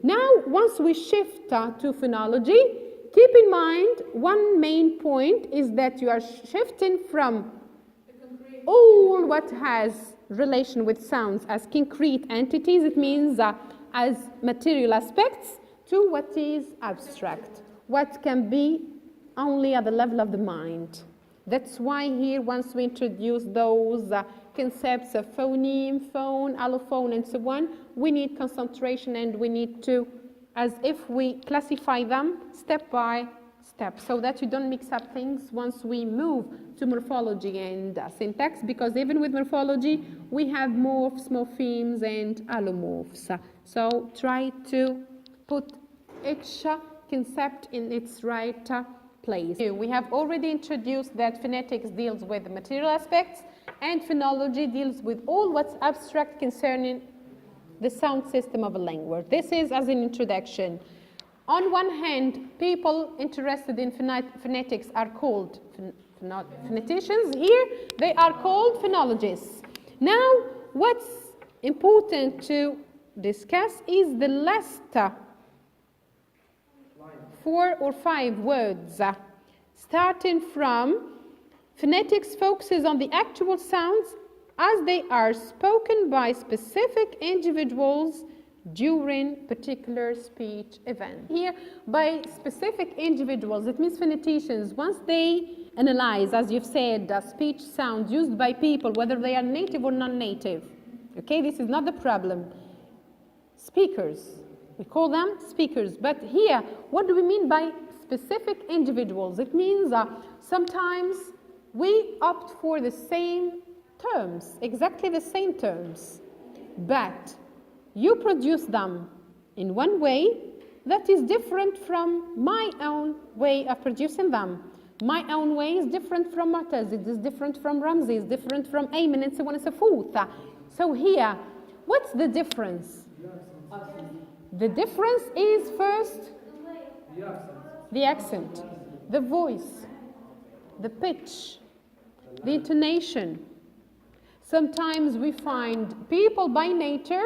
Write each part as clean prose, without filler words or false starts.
Now, once we shift to phonology, keep in mind one main point is that you are shifting from all what has relation with sounds as concrete entities, it means as material aspects, to what is abstract, what can be only at the level of the mind. That's why here, once we introduce those concepts of phoneme, phone, allophone, and so on, we need concentration and we need to, as if we classify them step by step, so that you don't mix up things once we move to morphology and syntax, because even with morphology, we have morphs, morphemes, and allomorphs. So try to put each concept in its right place. We have already introduced that phonetics deals with the material aspects and phonology deals with all what's abstract concerning the sound system of a language. This is as an introduction. On one hand, people interested in phonetics are called phoneticians. Here, they are called phonologists. Now, what's important to discuss is the last 4 or 5 words, starting from phonetics focuses on the actual sounds as they are spoken by specific individuals during particular speech event. Here, by specific individuals, it means phoneticians, once they analyze, as you've said, speech sounds used by people, whether they are native or non-native. Okay, this is not the problem. Speakers, we call them speakers. But here, what do we mean by specific individuals? It means sometimes we opt for the same terms, exactly the same terms, but you produce them in one way that is different from my own way of producing them. My own way is different from Mu'taz, it is different from Ramzi, it's different from Ayman, and so on and so forth. So here, what's the difference? The difference is first the accent, the voice, the pitch, the intonation. Sometimes we find people by nature,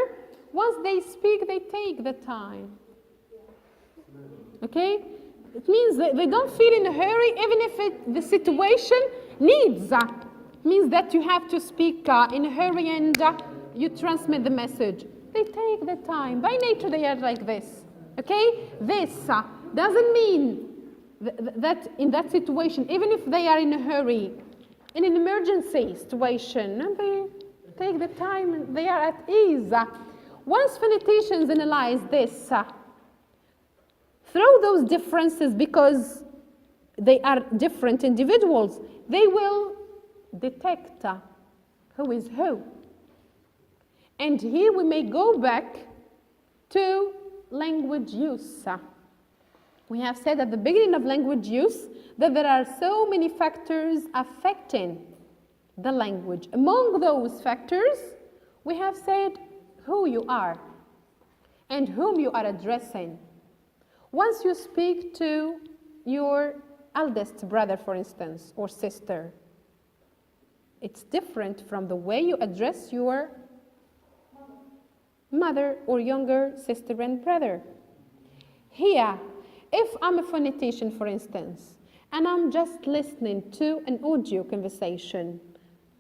once they speak, they take the time. Okay? It means they don't feel in a hurry, even if the situation needs. It means that you have to speak in a hurry and you transmit the message. They take the time. By nature, they are like this. Okay? This doesn't mean that in that situation, even if they are in a hurry, in an emergency situation, and they take the time and they are at ease. Once phoneticians analyze this, through those differences, because they are different individuals, they will detect who is who. And here we may go back to language use. We have said at the beginning of language use that there are so many factors affecting the language. Among those factors, we have said who you are and whom you are addressing. Once you speak to your eldest brother, for instance, or sister, it's different from the way you address your mother or younger sister and brother. Here, if I'm a phonetician, for instance, and I'm just listening to an audio conversation,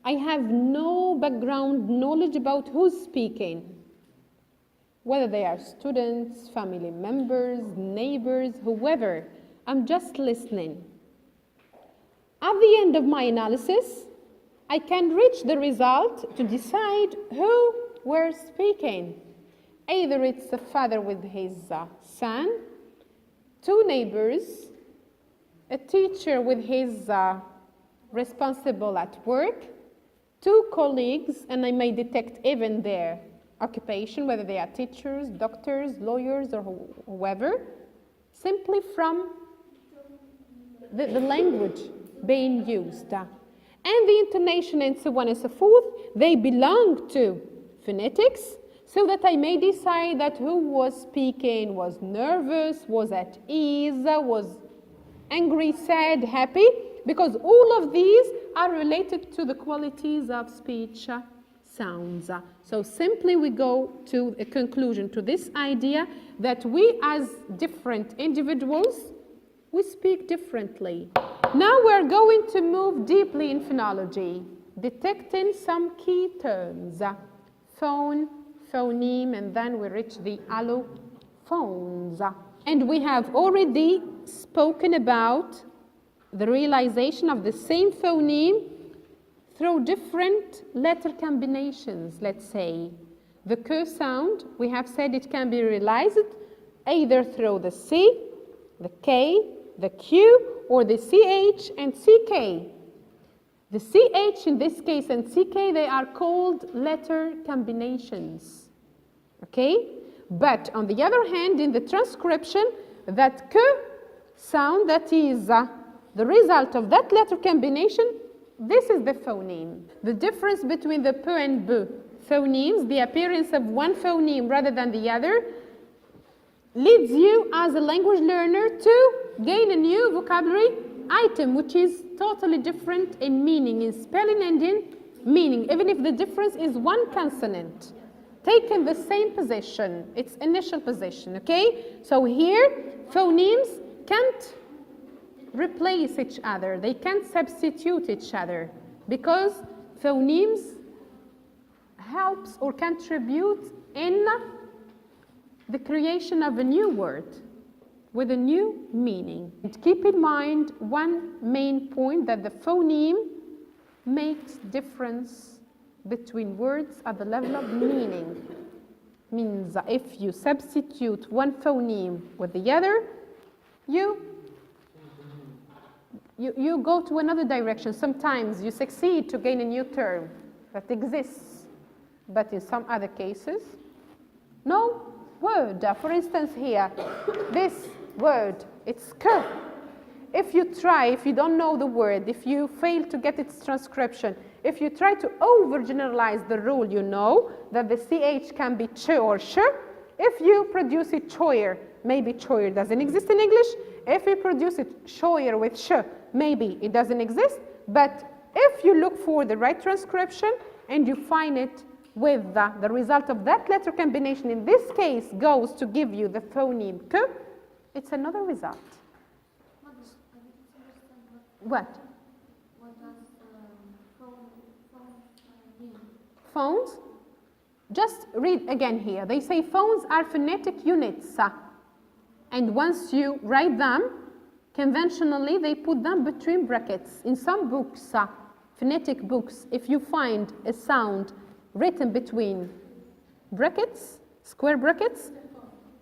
I have no background knowledge about who's speaking, whether they are students, family members, neighbors, whoever. I'm just listening. At the end of my analysis, I can reach the result to decide who were speaking. Either it's a father with his son, 2 neighbors, a teacher with his responsible at work, 2 colleagues, and I may detect even their occupation, whether they are teachers, doctors, lawyers, or whoever, simply from the language being used. And the intonation and so on and so forth, they belong to phonetics, so that I may decide that who was speaking was nervous, was at ease, was angry, sad, happy, because all of these are related to the qualities of speech sounds. So simply we go to a conclusion, to this idea that we as different individuals, we speak differently. Now we're going to move deeply in phonology, detecting some key terms. Phone, phoneme, and then we reach the allophones. And we have already spoken about the realization of the same phoneme through different letter combinations, let's say. The K sound, we have said it can be realized either through the C, the K, the Q, or the CH and CK. The CH in this case and CK, they are called letter combinations. Okay? But on the other hand, in the transcription, that K sound, that is the result of that letter combination, this is the phoneme. The difference between the P and B phonemes, the appearance of one phoneme rather than the other, leads you as a language learner to gain a new vocabulary item, which is totally different in meaning, in spelling and in meaning, even if the difference is one consonant, taken the same position, its initial position, okay? So here, phonemes can't replace each other. They can't substitute each other because phonemes helps or contribute in the creation of a new word with a new meaning. And keep in mind one main point, that the phoneme makes difference between words at the level of meaning. Means that if you substitute one phoneme with the other, you go to another direction. Sometimes you succeed to gain a new term that exists, but in some other cases, no word. For instance here, this word, it's K. If you try, if you don't know the word, if you fail to get its transcription, if you try to overgeneralize the rule, you know that the CH can be ch or sh. If you produce it choir, maybe choir doesn't exist in English. If you produce it shoyer with sh, maybe it doesn't exist. But if you look for the right transcription and you find it with the result of that letter combination, in this case goes to give you the phoneme K, it's another result. What? What does phone mean? Phones? Just read again here. They say phones are phonetic units. And once you write them, conventionally they put them between brackets. In some books, phonetic books, if you find a sound written between brackets, square brackets,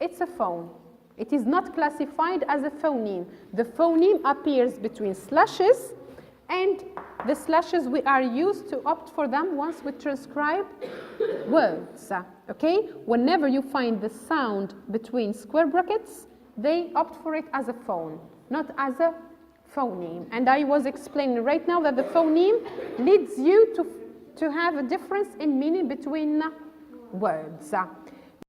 it's a phone. It is not classified as a phoneme. The phoneme appears between slashes, and the slashes we are used to opt for them once we transcribe words. Okay? Whenever you find the sound between square brackets, they opt for it as a phone, not as a phoneme. And I was explaining right now that the phoneme leads you to have a difference in meaning between words.